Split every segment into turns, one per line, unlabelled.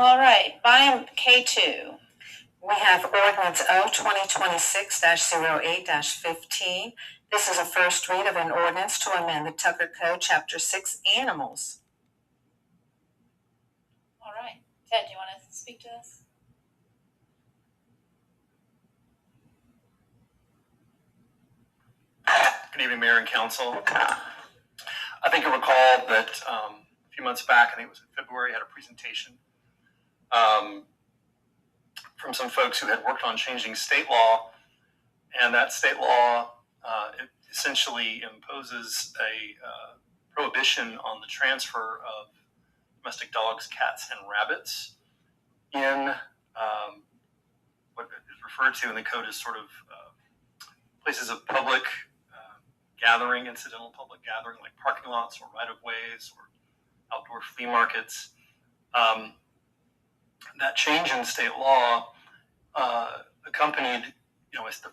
All right, item K2. We have Ordinance O 2026-08-15. This is a first read of an ordinance to amend the Tucker Code, Chapter 6, Animals. All right, Ted, do you want to speak to this?
Good evening, Mayor and Council. I think you'll recall that a few months back, I think it was in February, I had a presentation from some folks who had worked on changing state law, and that state law it essentially imposes a prohibition on the transfer of domestic dogs, cats, and rabbits in what is referred to in the code as sort of places of public gathering, incidental public gathering, like parking lots or right-of-ways or outdoor flea markets. That change in state law accompanied,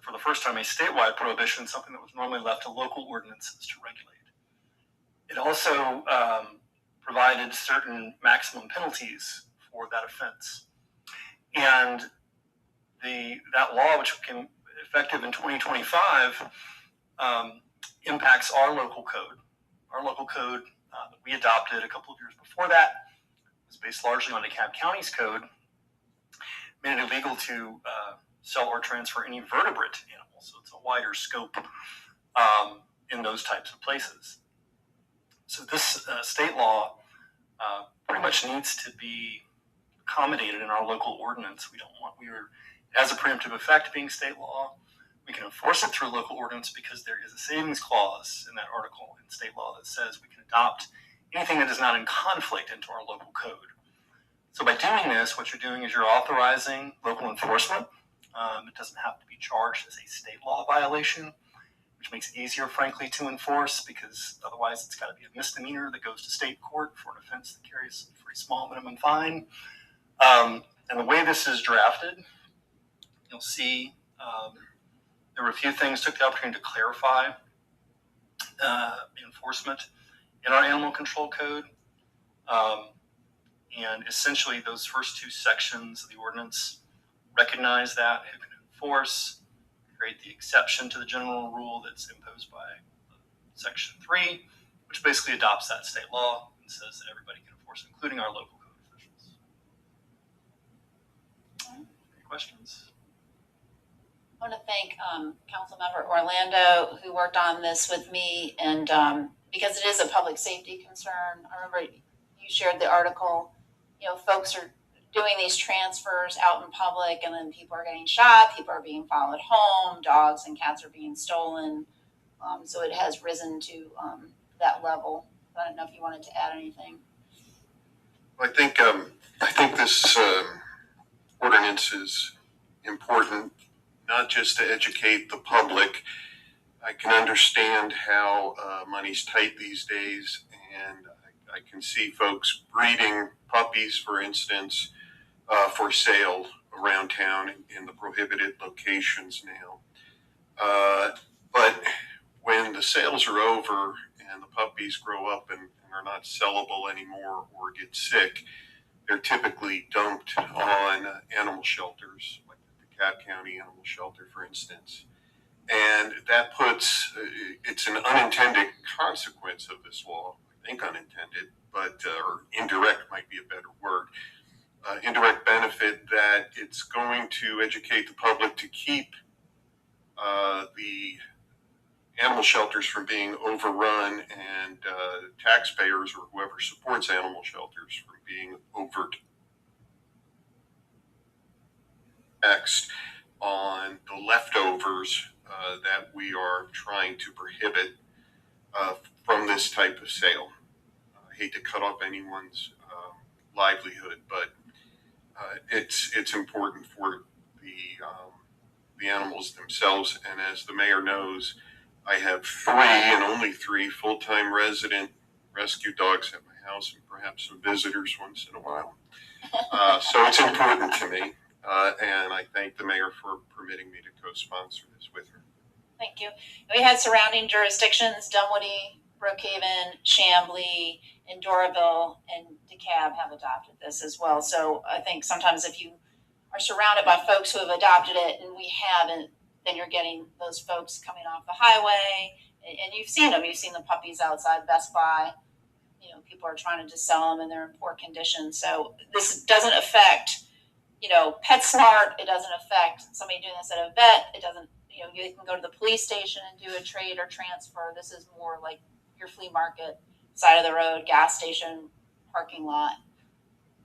for the first time, a statewide prohibition, something that was normally left to local ordinances to regulate. It also provided certain maximum penalties for that offense. And that law, which became effective in 2025, impacts our local code. Our local code that we adopted a couple of years before that was based largely on DeKalb County's code, made it illegal to sell or transfer any vertebrate animals. So it's a wider scope in those types of places. So this state law pretty much needs to be accommodated in our local ordinance. It has a preemptive effect being state law. We can enforce it through local ordinance because there is a savings clause in that article in state law that says we can adopt anything that is not in conflict into our local code. So by doing this, what you're doing is you're authorizing local enforcement. It doesn't have to be charged as a state law violation, which makes it easier, frankly, to enforce, because otherwise it's got to be a misdemeanor that goes to state court for an offense that carries a pretty small minimum fine. And the way this is drafted, you'll see there were a few things, took the opportunity to clarify enforcement in our animal control code. And essentially those first two sections of the ordinance recognize that, who can enforce, create the exception to the general rule that's imposed by Section 3, which basically adopts that state law and says that everybody can enforce, including our local code officials. Any questions?
I want to thank Councilmember Orlando, who worked on this with me, and because it is a public safety concern. I remember you shared the article. Folks are doing these transfers out in public, and then people are getting shot, people are being followed home, dogs and cats are being stolen. So it has risen to that level. I don't know if you wanted to add anything.
I think this ordinance is important, not just to educate the public. I can understand how money's tight these days, and I can see folks breeding puppies, for instance, for sale around town in the prohibited locations now. But when the sales are over and the puppies grow up and are not sellable anymore or get sick, they're typically dumped on animal shelters, like the DeKalb County Animal Shelter, for instance. And that puts, it's an unintended consequence of this law, I think unintended, but, or indirect might be a better word, indirect benefit that it's going to educate the public to keep the animal shelters from being overrun, and taxpayers or whoever supports animal shelters from being overtaxed on the leftovers that we are trying to prohibit from this type of sale. I hate to cut off anyone's livelihood, but it's important for the animals themselves. And as the mayor knows, I have 3 and only 3 full-time resident rescue dogs at my house, and perhaps some visitors once in a while. So it's important to me, and I thank the mayor for permitting me to co-sponsor this with her.
Thank you. We had surrounding jurisdictions, Dunwoody, Brookhaven, Chamblee, and Doraville and DeKalb have adopted this as well. So I think sometimes if you are surrounded by folks who have adopted it and we haven't, then you're getting those folks coming off the highway, and you've seen them. You've seen the puppies outside Best Buy. You know, people are trying to just sell them and they're in poor condition. So this doesn't affect, you know, PetSmart. It doesn't affect somebody doing this at a vet. It doesn't, you know, you can go to the police station and do a trade or transfer. This is more like your flea market, side of the road, gas station, parking lot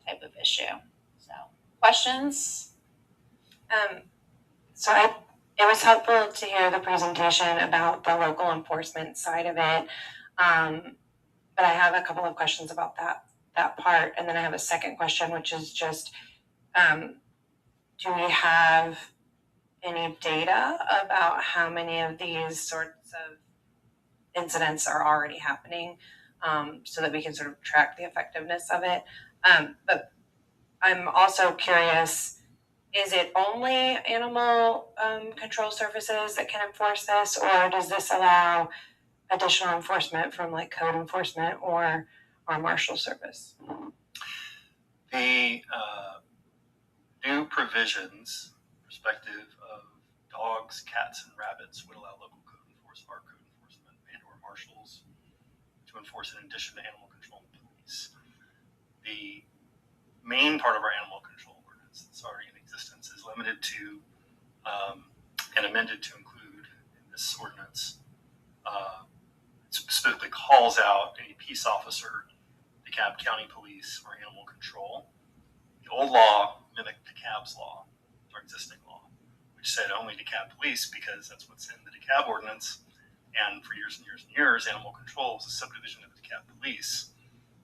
type of issue. So, questions?
It was helpful to hear the presentation about the local enforcement side of it. But I have a couple of questions about that part. And then I have a second question, which is just, do we have any data about how many of these sorts of incidents are already happening, so that we can sort of track the effectiveness of it? But I'm also curious, is it only animal control services that can enforce this, or does this allow additional enforcement from like code enforcement or our marshal service?
The new provisions, perspective of dogs, cats, and rabbits, would allow local code enforcement, and or marshals to enforce in addition to animal control and police. The main part of our animal control ordinance that's already in existence is limited to and amended to include in this ordinance. It specifically calls out any peace officer, DeKalb County Police, or animal control. The old law mimicked DeKalb's law, our existing law, which said only DeKalb Police because that's what's in the DeKalb ordinance. And for years and years and years, animal control was a subdivision of the DeKalb Police.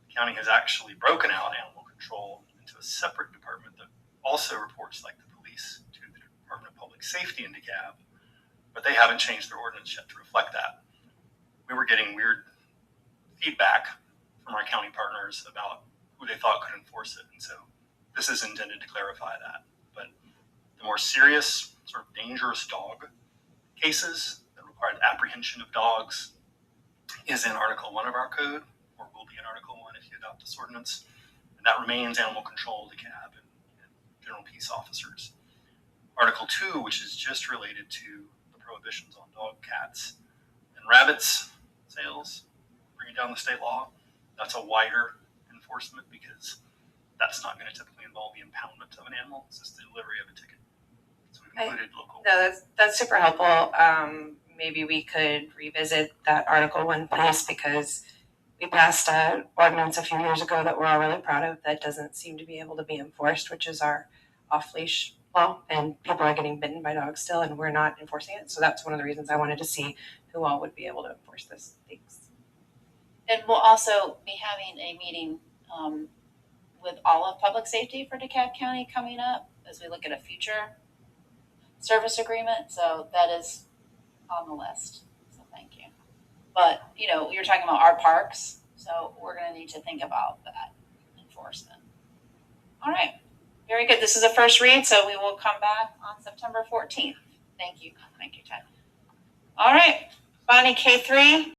The county has actually broken out animal control into a separate department that also reports like the police to the Department of Public Safety in DeKalb, but they haven't changed their ordinance yet to reflect that. We were getting weird feedback from our county partners about who they thought could enforce it, and so this is intended to clarify that. But the more serious, sort of dangerous dog cases that require apprehension of dogs is in Article 1 of our code, or will be in Article 1 if you adopt this ordinance, and that remains animal control, DeKalb, and general peace officers. Article 2, which is just related to the prohibitions on dog, cats, and rabbits sales, bringing down the state law, that's a wider enforcement because that's not going to typically involve the impoundment of an animal. It's just the delivery of a ticket. So we've included local.
No, that's super helpful. Maybe we could revisit that Article 1 piece, because we passed an ordinance a few years ago that we're all really proud of that doesn't seem to be able to be enforced, which is our off-leash law, and people are getting bitten by dogs still, and we're not enforcing it. So that's one of the reasons I wanted to see who all would be able to enforce this. Thanks.
And we'll also be having a meeting with all of public safety for DeKalb County coming up as we look at a future service agreement. So that is on the list. So thank you. But, you know, you're talking about our parks, so we're going to need to think about that enforcement. All right. Very good. This is a first read, so we will come back on September 14th. Thank you. Thank you, Ted. All right. Bonnie, K3.